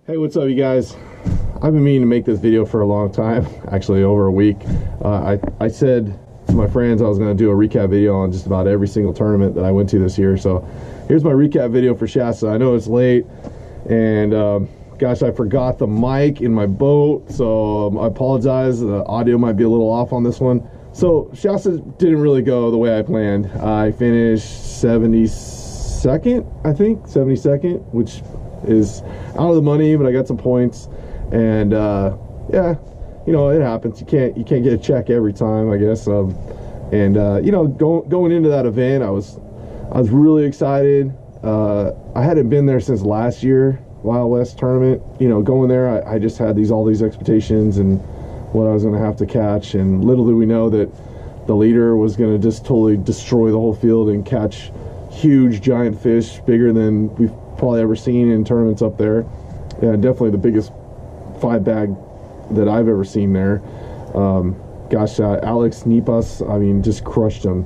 Hey, what's up, you guys? I've been meaning to make this video for a long time, actually over a week. I said to my friends I was going to do a recap video on just about every single tournament that I went to this year. So here's my recap video for Shasta. I know it's late, and gosh, I forgot the mic in my boat, so I apologize. The audio might be a little off on this one. So Shasta didn't really go the way I planned. I finished 72nd, I think, 72nd, which is out of the money, but I got some points, and yeah, you know, it happens. You can't get a check every time, I guess. You know, going into that event, I was really excited. I hadn't been there since last year Wild West tournament. You know, going there, I just had all these expectations and what I was going to have to catch, and little did we know that the leader was going to just totally destroy the whole field and catch huge giant fish, bigger than we've probably ever seen in tournaments up there. Yeah, definitely the biggest 5-bag that I've ever seen there. Gosh, Alex Nipas, I mean, just crushed them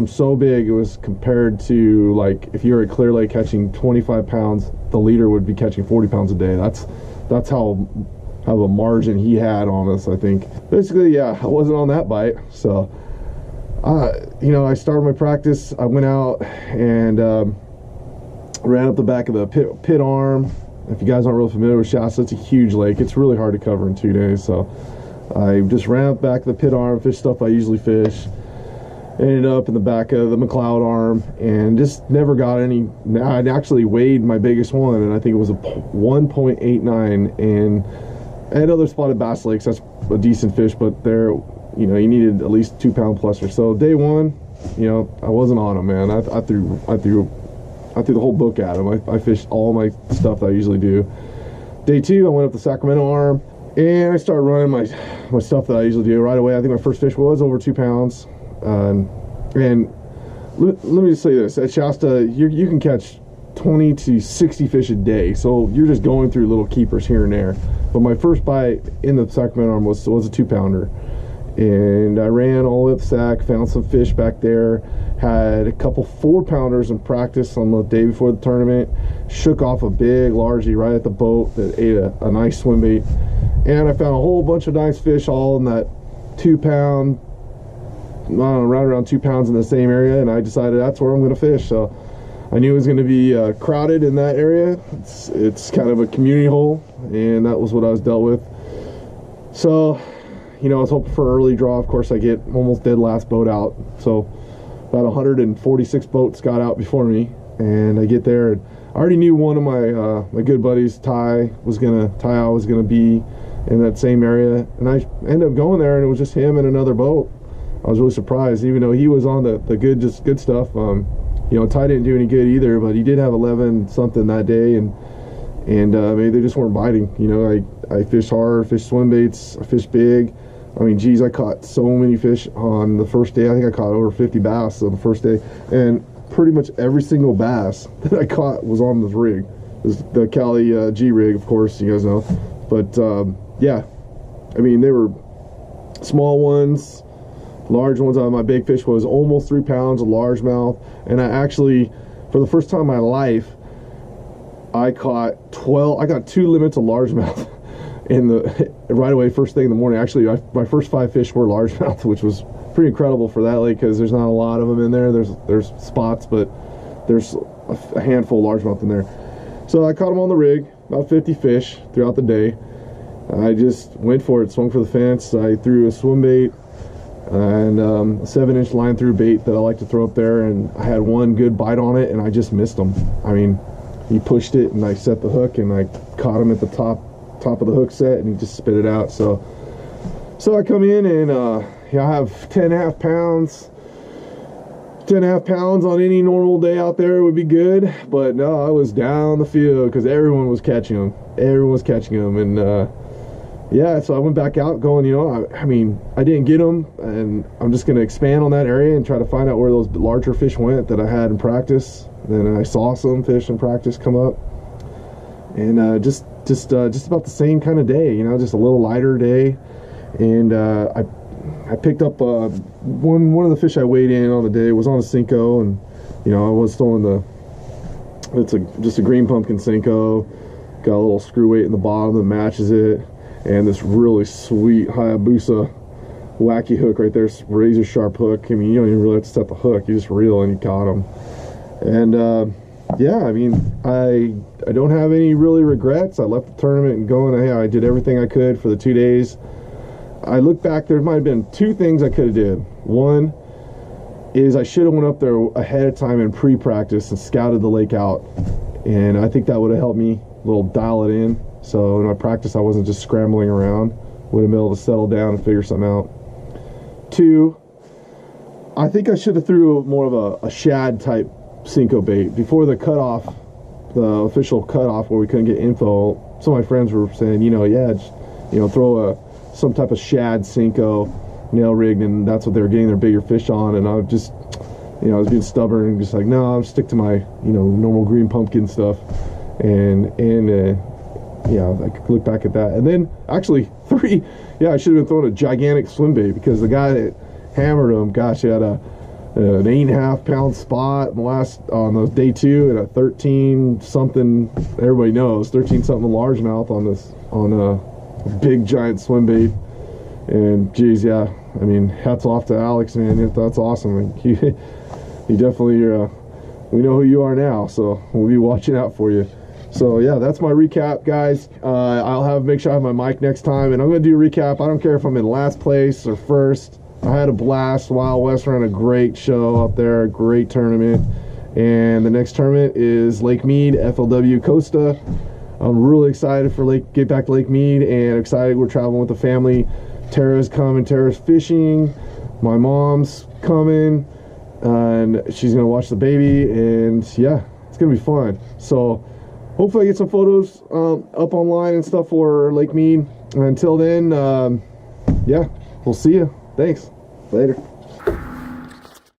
so big. It was compared to, like, if you're at Clear Lake catching 25 pounds, the leader would be catching 40 pounds a day. That's how of a margin he had on us, I think. Basically, yeah, I wasn't on that bite. So you know, I started my practice. I went out and ran up the back of the pit arm. If you guys aren't really familiar with Shasta, it's a huge lake. It's really hard to cover in 2 days. So I just ran up back of the pit arm, fished stuff I usually fish. Ended up in the back of the McLeod arm and just never got any. I'd actually weighed my biggest one, and I think it was a 1.89. And I had other spotted bass lakes. That's a decent fish, but there, you know, you needed at least 2 pound plus or so. Day one, you know, I wasn't on them, man. I threw the whole book at him. I fished all my stuff that I usually do. Day two, I went up the Sacramento arm and I started running my stuff that I usually do right away. I think my first fish was over 2 pounds. And let me just say this: at Shasta, you can catch 20 to 60 fish a day. So you're just going through little keepers here and there. But my first bite in the Sacramento arm was a 2-pounder. And I ran all the way up the sack, found some fish back there, had a couple 4-pounders in practice on the day before the tournament, shook off a big largie right at the boat that ate a nice swim bait, and I found a whole bunch of nice fish all in that 2-pound, I don't know, right around 2 pounds in the same area, and I decided that's where I'm going to fish. So I knew it was going to be crowded in that area. It's kind of a community hole, and that was what I was dealt with. So, you know, I was hoping for an early draw. Of course, I get almost dead last boat out. So about 146 boats got out before me, and I get there, and I already knew one of my good buddies, Ty, was gonna be in that same area, and I ended up going there, and it was just him and another boat. I was really surprised, even though he was on the good stuff. You know, Ty didn't do any good either, but he did have 11 something that day, and maybe they just weren't biting. You know, I fished hard, fished swim baits, I fished big. I mean, geez, I caught so many fish on the first day. I think I caught over 50 bass on the first day, and pretty much every single bass that I caught was on this rig. It was the Cali G rig, of course, you guys know. But yeah, I mean, they were small ones, large ones. My big fish was almost 3 pounds, a largemouth, and I actually, for the first time in my life, I caught 2 limits of largemouth right away, first thing in the morning. Actually, my first 5 fish were largemouth, which was pretty incredible for that lake, because there's not a lot of them in there. There's spots, but there's a handful of largemouth in there. So I caught them on the rig, about 50 fish throughout the day. I just went for it, swung for the fence. I threw a swim bait and a 7-inch line through bait that I like to throw up there, and I had one good bite on it, and I just missed him. I mean, he pushed it, and I set the hook, and I caught him at the top of the hook set, and he just spit it out. So I come in, and yeah, I have 10.5 pounds. 10.5 pounds on any normal day out there would be good, but no, I was down the field because everyone was catching them. And yeah, so I went back out going, you know, I mean, I didn't get them, and I'm just going to expand on that area and try to find out where those larger fish went that I had in practice. Then I saw some fish in practice come up, and just about the same kind of day, you know, just a little lighter day. And I picked up one of the fish I weighed in on the day was on a Cinco, and you know, I was throwing just a green pumpkin Cinco, Got a little screw weight in the bottom that matches it, and this really sweet Hayabusa wacky hook right there, razor sharp hook. I mean, you don't even really have to set the hook, you just reel and you caught them. And yeah, I mean, I don't have any really regrets. I left the tournament and going, hey, I did everything I could for the 2 days. I look back, there might have been 2 things I could have did. One is I should have went up there ahead of time in pre-practice and scouted the lake out, and I think that would have helped me a little dial it in. So in my practice, I wasn't just scrambling around. Would have been able to settle down and figure something out. 2, I think I should have threw more of a shad type Cinco bait before the cutoff, the official cutoff where we couldn't get info. Some of my friends were saying, you know, yeah, just, you know, throw some type of shad Cinco nail rigged, and that's what they were getting their bigger fish on. And I just, you know, I was being stubborn and just like, no, I'll stick to my, you know, normal green pumpkin stuff. And yeah, I could look back at that. And then actually 3, yeah, I should have been throwing a gigantic swim bait, because the guy that hammered him, gosh, he had an 8.5 pound spot on the day 2 and a 13 something, everybody knows 13 something largemouth on a big giant swim bait. And geez, yeah, I mean, hats off to Alex, man. That's awesome. You definitely, we know who you are now, so we'll be watching out for you. So yeah, that's my recap, guys. I'll make sure I have my mic next time, and I'm gonna do a recap. I don't care if I'm in last place or first. I had a blast. Wild West ran a great show up there, a great tournament. And the next tournament is Lake Mead, FLW Costa. I'm really excited for get back to Lake Mead, and excited we're traveling with the family. Tara's coming, Tara's fishing. My mom's coming, and she's gonna watch the baby, and yeah, it's gonna be fun. So hopefully I get some photos up online and stuff for Lake Mead. Until then, yeah, we'll see you. Thanks. Later.